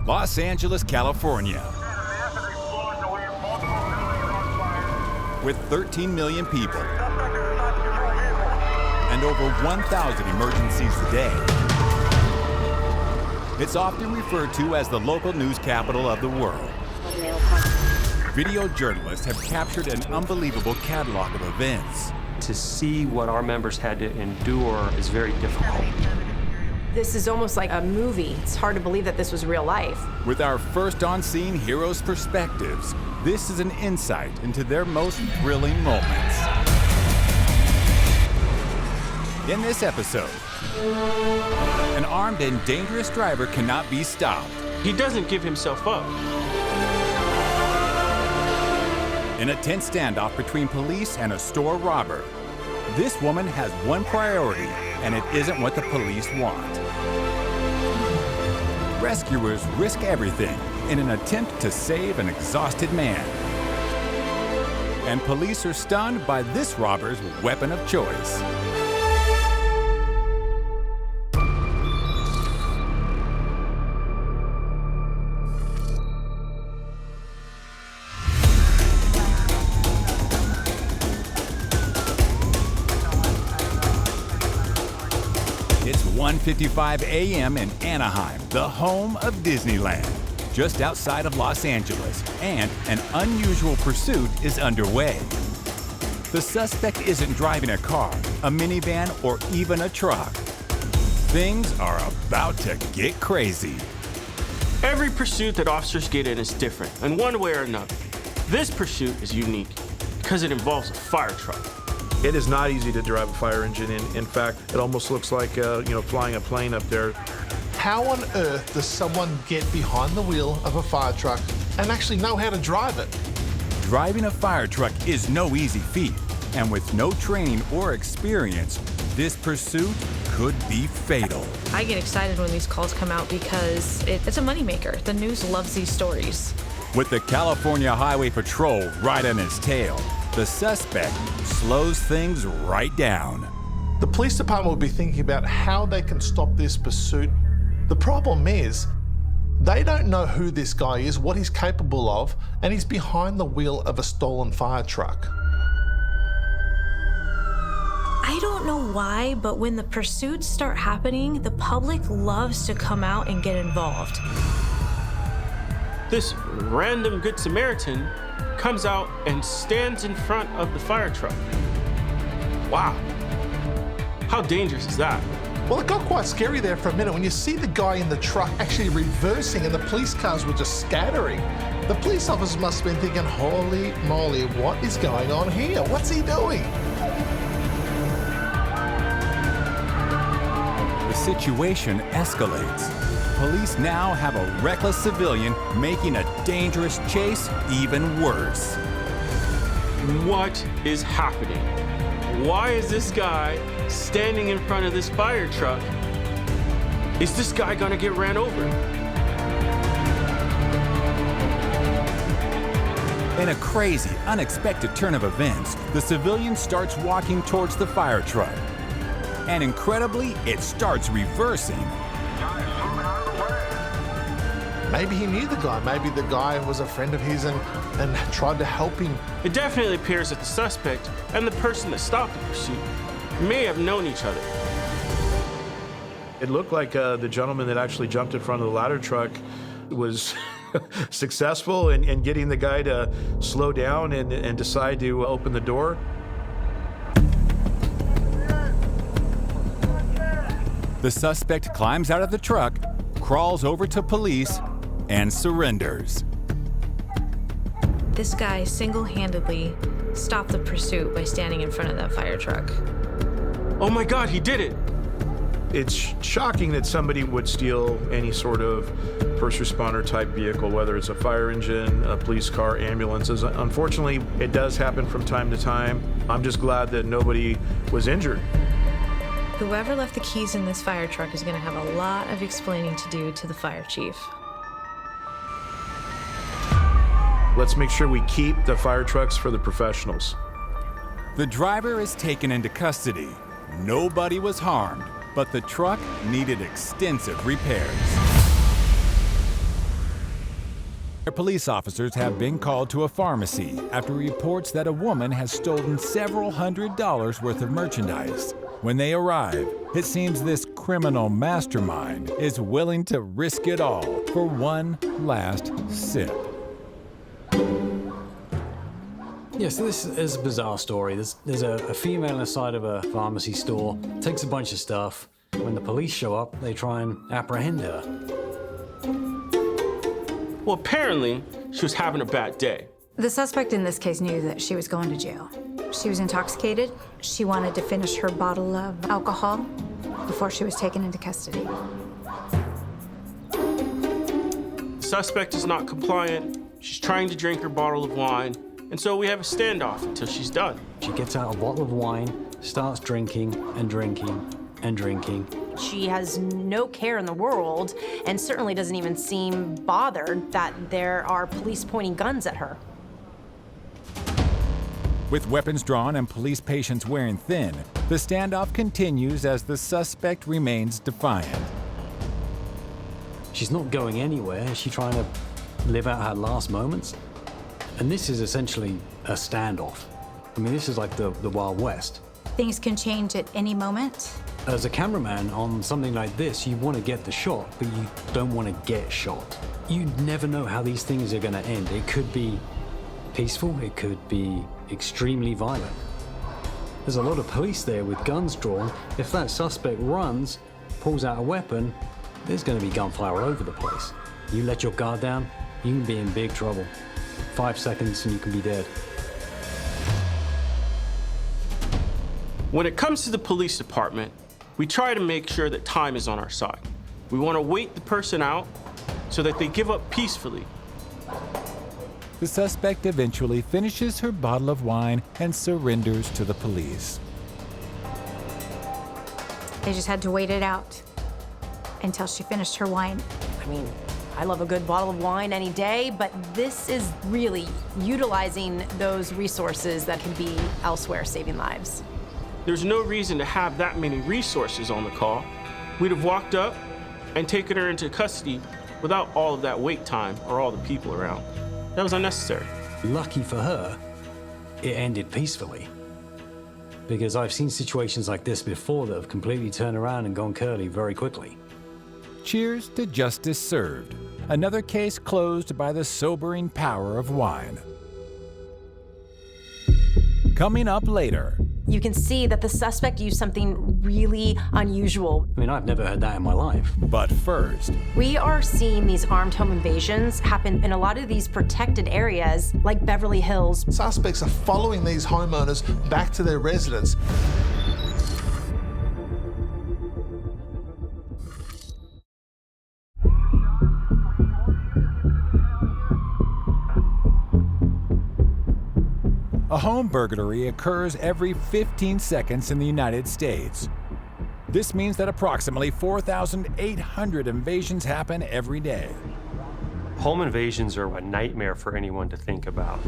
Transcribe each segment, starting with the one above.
Los Angeles, California. With 13 million people and over 1,000 emergencies a day, it's often referred to as the local news capital of the world. Video journalists have captured an unbelievable catalog of events. To see what our members had to endure is very difficult. This is almost like a movie. It's hard to believe that this was real life. With our first on-scene heroes' perspectives, this is an insight into their most thrilling moments. In this episode, an armed and dangerous driver cannot be stopped. He doesn't give himself up. In a tense standoff between police and a store robber, this woman has one priority, and it isn't what the police want. Rescuers risk everything in an attempt to save an exhausted man. And police are stunned by this robber's weapon of choice. It's 1:55 a.m. in Anaheim, the home of Disneyland, just outside of Los Angeles, and an unusual pursuit is underway. The suspect isn't driving a car, a minivan, or even a truck. Things are about to get crazy. Every pursuit that officers get in is different, in one way or another. This pursuit is unique because it involves a fire truck. It is not easy to drive a fire engine. In fact, it almost looks like flying a plane up there. How on earth does someone get behind the wheel of a fire truck and actually know how to drive it? Driving a fire truck is no easy feat, and with no training or experience, this pursuit could be fatal. I get excited when these calls come out because it's a moneymaker. The news loves these stories. With the California Highway Patrol right on his tail, the suspect slows things right down. The police department will be thinking about how they can stop this pursuit. The problem is, they don't know who this guy is, what he's capable of, and he's behind the wheel of a stolen fire truck. I don't know why, but when the pursuits start happening, the public loves to come out and get involved. This random Good Samaritan comes out and stands in front of the fire truck. Wow. How dangerous is that? Well, it got quite scary there for a minute when you see the guy in the truck actually reversing and the police cars were just scattering. The police officers must have been thinking, holy moly, what is going on here? What's he doing? The situation escalates. Police now have a reckless civilian making a dangerous chase even worse. What is happening? Why is this guy standing in front of this fire truck? Is this guy gonna get ran over? In a crazy, unexpected turn of events, the civilian starts walking towards the fire truck. And incredibly, it starts reversing. Maybe he knew the guy. Maybe the guy was a friend of his and tried to help him. It definitely appears that the suspect and the person that stopped the pursuit may have known each other. It looked like the gentleman that actually jumped in front of the ladder truck was successful in getting the guy to slow down and decide to open the door. The suspect climbs out of the truck, crawls over to police, and surrenders. This guy single-handedly stopped the pursuit by standing in front of that fire truck. Oh my God, he did it! It's shocking that somebody would steal any sort of first responder type vehicle, whether it's a fire engine, a police car, ambulances. Unfortunately, it does happen from time to time. I'm just glad that nobody was injured. Whoever left the keys in this fire truck is going to have a lot of explaining to do to the fire chief. Let's make sure we keep the fire trucks for the professionals. The driver is taken into custody. Nobody was harmed, but the truck needed extensive repairs. Police officers have been called to a pharmacy after reports that a woman has stolen several $100s worth of merchandise. When they arrive, it seems this criminal mastermind is willing to risk it all for one last sip. Yeah, so this is a bizarre story. There's a female inside of a pharmacy store, takes a bunch of stuff. When the police show up, they try and apprehend her. Well, apparently, she was having a bad day. The suspect in this case knew that she was going to jail. She was intoxicated. She wanted to finish her bottle of alcohol before she was taken into custody. The suspect is not compliant. She's trying to drink her bottle of wine, and so we have a standoff until she's done. She gets out a bottle of wine, starts drinking and drinking and drinking. She has no care in the world and certainly doesn't even seem bothered that there are police pointing guns at her. With weapons drawn and police patience wearing thin, the standoff continues as the suspect remains defiant. She's not going anywhere. She's trying to live out her last moments. And this is essentially a standoff. I mean, this is like the Wild West. Things can change at any moment. As a cameraman on something like this, you want to get the shot, but you don't want to get shot. You never know how these things are going to end. It could be peaceful, it could be extremely violent. There's a lot of police there with guns drawn. If that suspect runs, pulls out a weapon, there's going to be gunfire all over the place. You let your guard down, you can be in big trouble. 5 seconds and you can be dead. When it comes to the police department, we try to make sure that time is on our side. We want to wait the person out so that they give up peacefully. The suspect eventually finishes her bottle of wine and surrenders to the police. They just had to wait it out until she finished her wine. I mean, I love a good bottle of wine any day, but this is really utilizing those resources that can be elsewhere, saving lives. There's no reason to have that many resources on the call. We'd have walked up and taken her into custody without all of that wait time or all the people around. That was unnecessary. Lucky for her, it ended peacefully. Because I've seen situations like this before that have completely turned around and gone curly very quickly. Cheers to justice served. Another case closed by the sobering power of wine. Coming up later. You can see that the suspect used something really unusual. I mean, I've never heard that in my life. But first, we are seeing these armed home invasions happen in a lot of these protected areas like Beverly Hills. Suspects are following these homeowners back to their residence. a home burglary occurs every 15 seconds in the United States. This means that approximately 4,800 invasions happen every day. Home invasions are a nightmare for anyone to think about.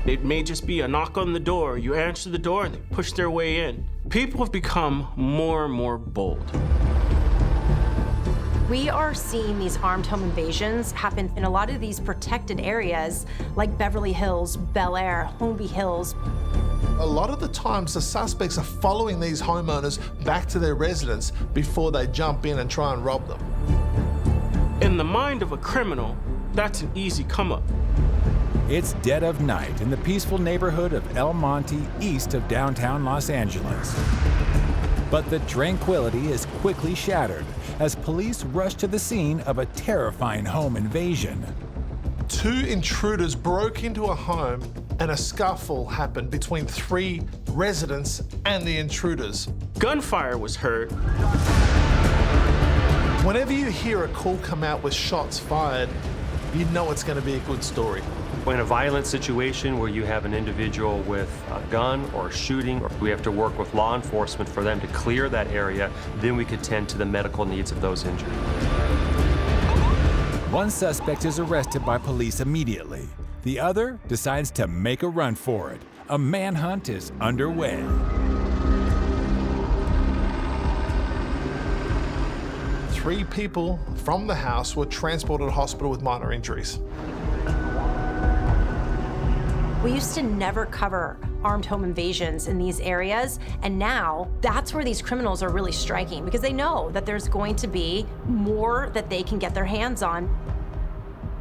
It may just be a knock on the door, you answer the door, and they push their way in. People have become more and more bold. We are seeing these armed home invasions happen in a lot of these protected areas like Beverly Hills, Bel Air, Holmby Hills. A lot of the times the suspects are following these homeowners back to their residence before they jump in and try and rob them. In the mind of a criminal, that's an easy come up. It's dead of night in the peaceful neighborhood of El Monte, east of downtown Los Angeles. But the tranquility is quickly shattered as police rush to the scene of a terrifying home invasion. 2 intruders broke into a home and a scuffle happened between 3 residents and the intruders. Gunfire was heard. Whenever you hear a call come out with shots fired, you know it's going to be a good story. In a violent situation where you have an individual with a gun or shooting, or we have to work with law enforcement for them to clear that area, then we could tend to the medical needs of those injured. One suspect is arrested by police immediately. The other decides to make a run for it. A manhunt is underway. 3 people from the house were transported to hospital with minor injuries. We used to never cover armed home invasions in these areas, and now that's where these criminals are really striking, because they know that there's going to be more that they can get their hands on.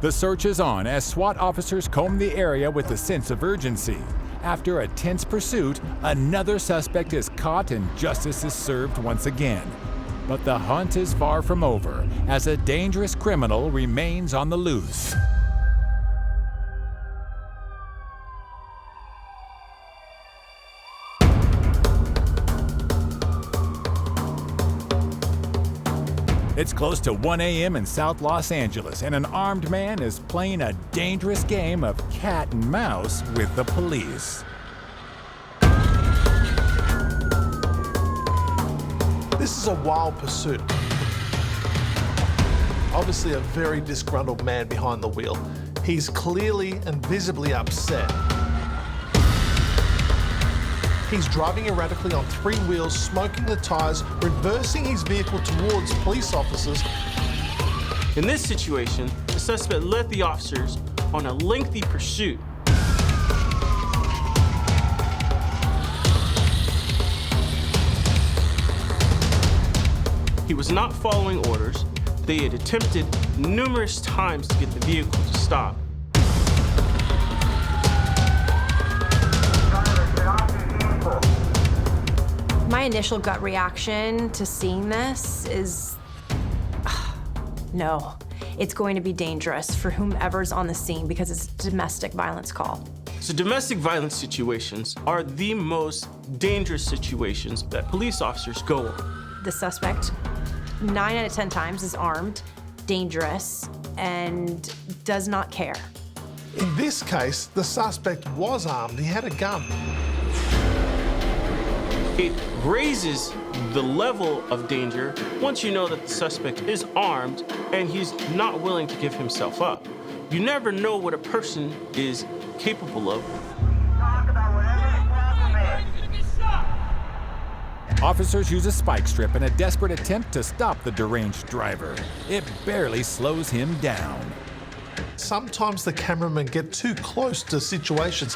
The search is on as SWAT officers comb the area with a sense of urgency. After a tense pursuit, another suspect is caught and justice is served once again. But the hunt is far from over, as a dangerous criminal remains on the loose. It's close to 1 a.m. in South Los Angeles, and an armed man is playing a dangerous game of cat and mouse with the police. This is a wild pursuit. Obviously a very disgruntled man behind the wheel. He's clearly and visibly upset. He's driving erratically on 3 wheels, smoking the tires, reversing his vehicle towards police officers. In this situation, the suspect led the officers on a lengthy pursuit. He was not following orders. They had attempted numerous times to get the vehicle to stop. My initial gut reaction to seeing this is, no, it's going to be dangerous for whomever's on the scene because it's a domestic violence call. So domestic violence situations are the most dangerous situations that police officers go on. The suspect, 9 out of 10 times, is armed, dangerous, and does not care. In this case, the suspect was armed. He had a gun. It raises the level of danger once you know that the suspect is armed and he's not willing to give himself up. You never know what a person is capable of. Officers use a spike strip in a desperate attempt to stop the deranged driver. It barely slows him down. Sometimes the cameramen get too close to situations.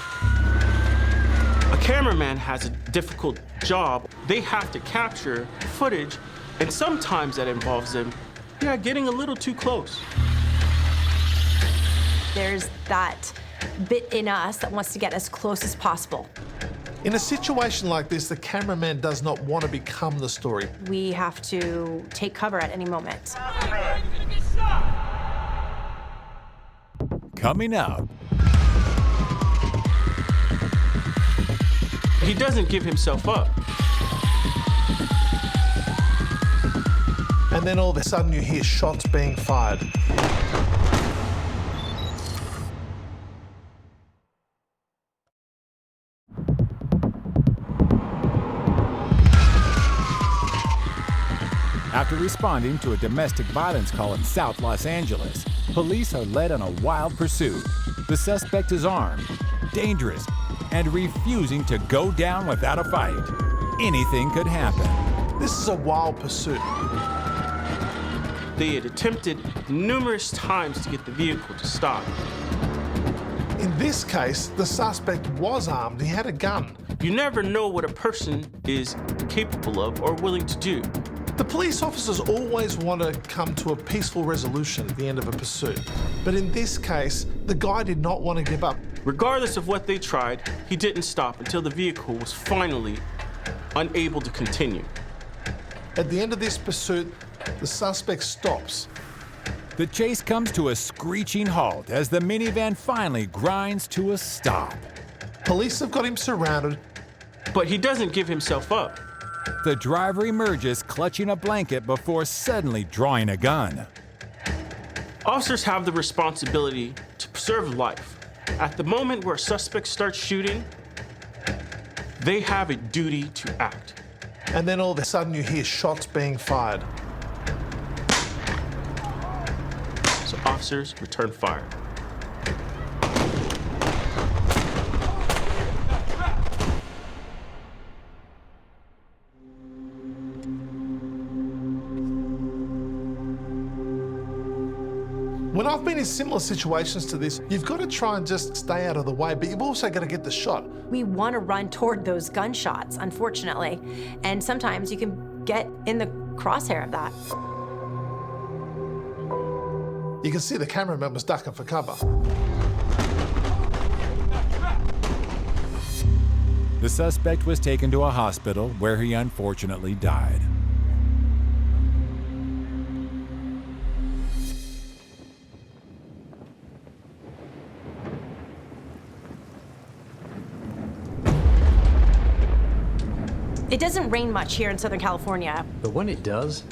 A cameraman has a difficult job. They have to capture footage, and sometimes that involves them, getting a little too close. There's that bit in us that wants to get as close as possible. In a situation like this, the cameraman does not want to become the story. We have to take cover at any moment. Coming up, He doesn't give himself up. And then all of a sudden you hear shots being fired. after responding to a domestic violence call in South Los Angeles, police are led on a wild pursuit. The suspect is armed, dangerous, and refusing to go down without a fight. Anything could happen. This is a wild pursuit. They had attempted numerous times to get the vehicle to stop. In this case, the suspect was armed. He had a gun. You never know what a person is capable of or willing to do. The police officers always want to come to a peaceful resolution at the end of a pursuit. But in this case, the guy did not want to give up. Regardless of what they tried, he didn't stop until the vehicle was finally unable to continue. At the end of this pursuit, the suspect stops. The chase comes to a screeching halt as the minivan finally grinds to a stop. Police have got him surrounded. But he doesn't give himself up. The driver emerges clutching a blanket before suddenly drawing a gun. Officers have the responsibility to preserve life. At the moment where a suspect starts shooting, they have a duty to act. And then all of a sudden you hear shots being fired. So officers return fire. When I've been in similar situations to this, you've got to try and just stay out of the way, but you've also got to get the shot. We want to run toward those gunshots, unfortunately, and sometimes you can get in the crosshair of that. You can see the cameraman was ducking for cover. The suspect was taken to a hospital where he unfortunately died. It doesn't rain much here in Southern California. But when it does,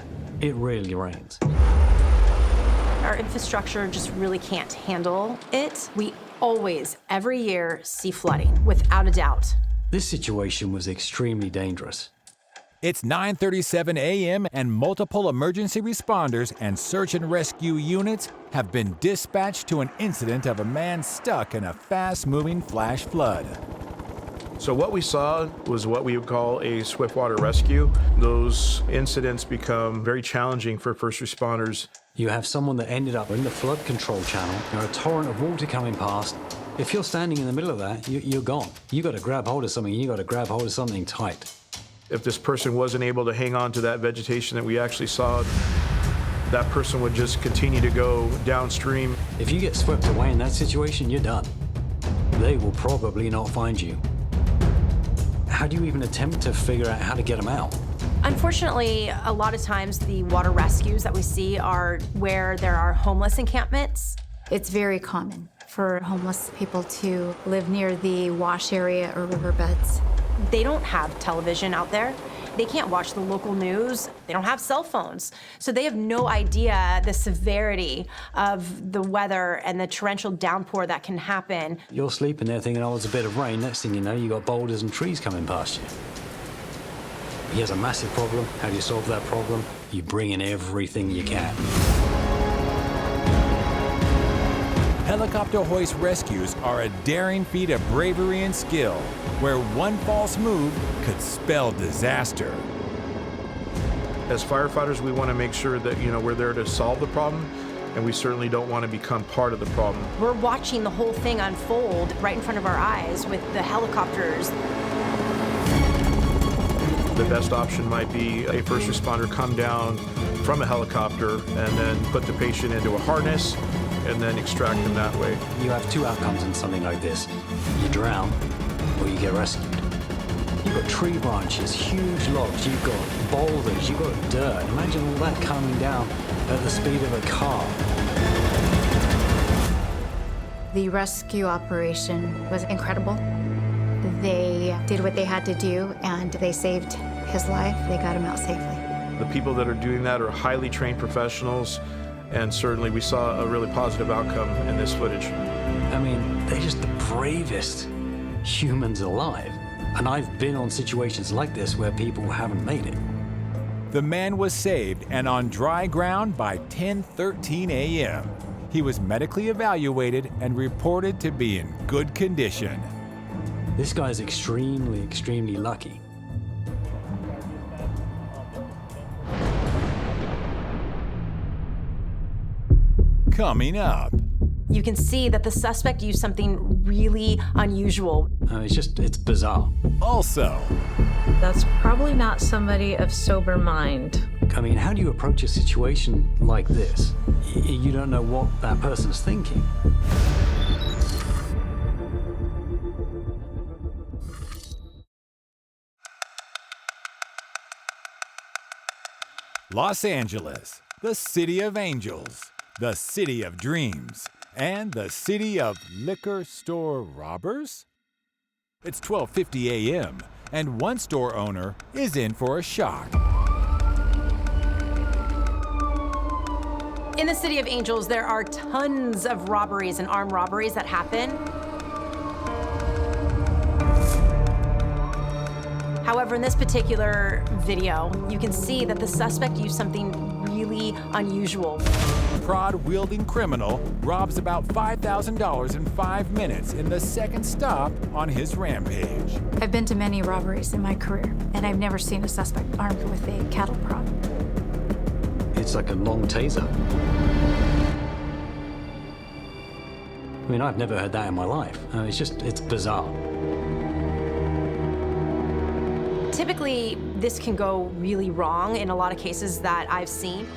it really rains. Our infrastructure just really can't handle it. We always, every year, see flooding, without a doubt. This situation was extremely dangerous. It's 9:37 a.m. and multiple emergency responders and search and rescue units have been dispatched to an incident of a man stuck in a fast-moving flash flood. So what we saw was what we would call a swiftwater rescue. Those incidents become very challenging for first responders. You have someone that ended up in the flood control channel, a torrent of water coming past. If you're standing in the middle of that, you're gone. You got to grab hold of something. You got to grab hold of something tight. If this person wasn't able to hang on to that vegetation that we actually saw, that person would just continue to go downstream. If you get swept away in that situation, you're done. They will probably not find you. How do you even attempt to figure out how to get them out? Unfortunately, a lot of times the water rescues that we see are where there are homeless encampments. It's very common for homeless people to live near the wash area or riverbeds. They don't have television out there. They can't watch the local news. They don't have cell phones. So they have no idea the severity of the weather and the torrential downpour that can happen. You're sleeping there thinking, oh, it's a bit of rain. Next thing you know, you got boulders and trees coming past you. He has a massive problem. How do you solve that problem? You bring in everything you can. Helicopter hoist rescues are a daring feat of bravery and skill, where one false move could spell disaster. As firefighters, we want to make sure that, we're there to solve the problem, and we certainly don't want to become part of the problem. We're watching the whole thing unfold right in front of our eyes with the helicopters. The best option might be a first responder come down from a helicopter and then put the patient into a harness and then extract them that way. You have two outcomes in something like this. You drown or you get rescued. You've got tree branches, huge logs, you've got boulders, you've got dirt. Imagine all that coming down at the speed of a car. The rescue operation was incredible. They did what they had to do and they saved his life. They got him out safely. The people that are doing that are highly trained professionals, and certainly we saw a really positive outcome in this footage. I mean, they're just the bravest humans alive. And I've been on situations like this where people haven't made it. The man was saved and on dry ground by 10:13 a.m. He was medically evaluated and reported to be in good condition. This guy's extremely, extremely lucky. Coming up. You can see that the suspect used something really unusual. It's bizarre. Also, That's probably not somebody of sober mind. I mean, how do you approach a situation like this? You don't know what that person's thinking. Los Angeles, the city of angels, the city of dreams, and the city of liquor store robbers? It's 12:50 a.m., and one store owner is in for a shock. In the City of Angels, there are tons of robberies and armed robberies that happen. However, in this particular video, you can see that the suspect used something really unusual. Prod-wielding criminal robs about $5,000 in 5 minutes in the second stop on his rampage. I've been to many robberies in my career, and I've never seen a suspect armed with a cattle prod. It's like a long taser. I mean, I've never heard that in my life. It's bizarre. Typically, this can go really wrong in a lot of cases that I've seen.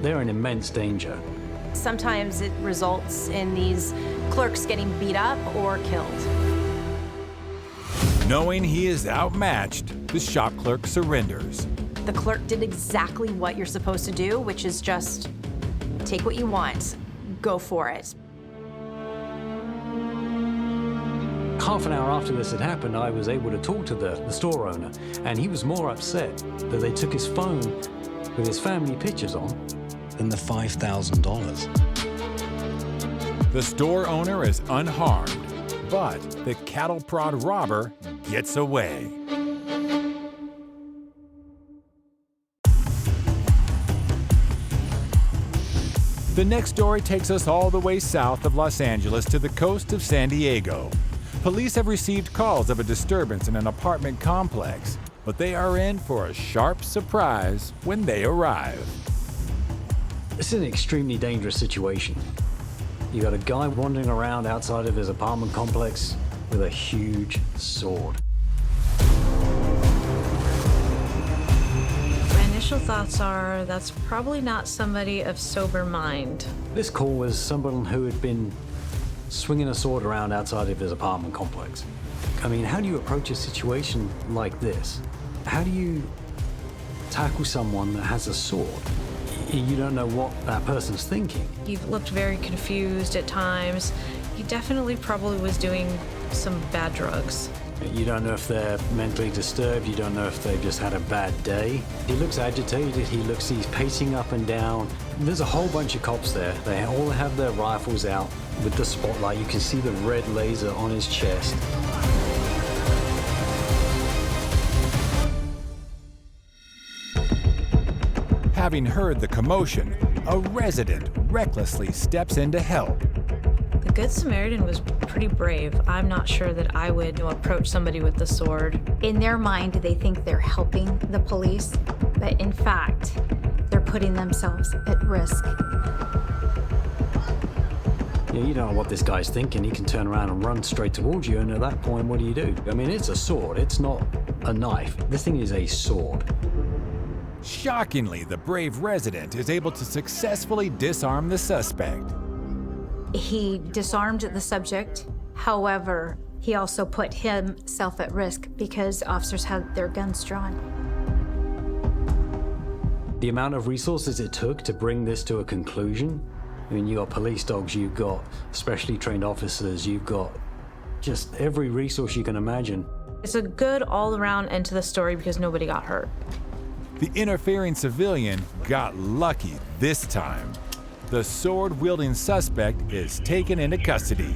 They're in immense danger. Sometimes it results in these clerks getting beat up or killed. Knowing he is outmatched, the shop clerk surrenders. The clerk did exactly what you're supposed to do, which is just take what you want, go for it. Half an hour after this had happened, I was able to talk to the store owner, and he was more upset that they took his phone with his family pictures on than the $5,000. The store owner is unharmed, but the cattle prod robber gets away. The next story takes us all the way south of Los Angeles to the coast of San Diego. Police have received calls of a disturbance in an apartment complex, but they are in for a sharp surprise when they arrive. This is an extremely dangerous situation. You got a guy wandering around outside of his apartment complex with a huge sword. My initial thoughts are that's probably not somebody of sober mind. This call was someone who had been swinging a sword around outside of his apartment complex. I mean, how do you approach a situation like this? How do you tackle someone that has a sword? You don't know what that person's thinking. He looked very confused at times. He definitely probably was doing some bad drugs. You don't know if they're mentally disturbed. You don't know if they've just had a bad day. He looks agitated. He's pacing up and down. There's a whole bunch of cops there. They all have their rifles out with the spotlight. You can see the red laser on his chest. Having heard the commotion, a resident recklessly steps in to help. The Good Samaritan was pretty brave. I'm not sure that I would approach somebody with the sword. In their mind, they think they're helping the police, but in fact, they're putting themselves at risk. Yeah, you don't know what this guy's thinking. He can turn around and run straight towards you, and at that point, what do? I mean, it's a sword. It's not a knife. This thing is a sword. Shockingly, the brave resident is able to successfully disarm the suspect. He disarmed the subject. However, he also put himself at risk because officers had their guns drawn. The amount of resources it took to bring this to a conclusion, I mean, you got police dogs, you've got specially trained officers, you've got just every resource you can imagine. It's a good all-around end to the story because nobody got hurt. The interfering civilian got lucky this time. The sword-wielding suspect is taken into custody.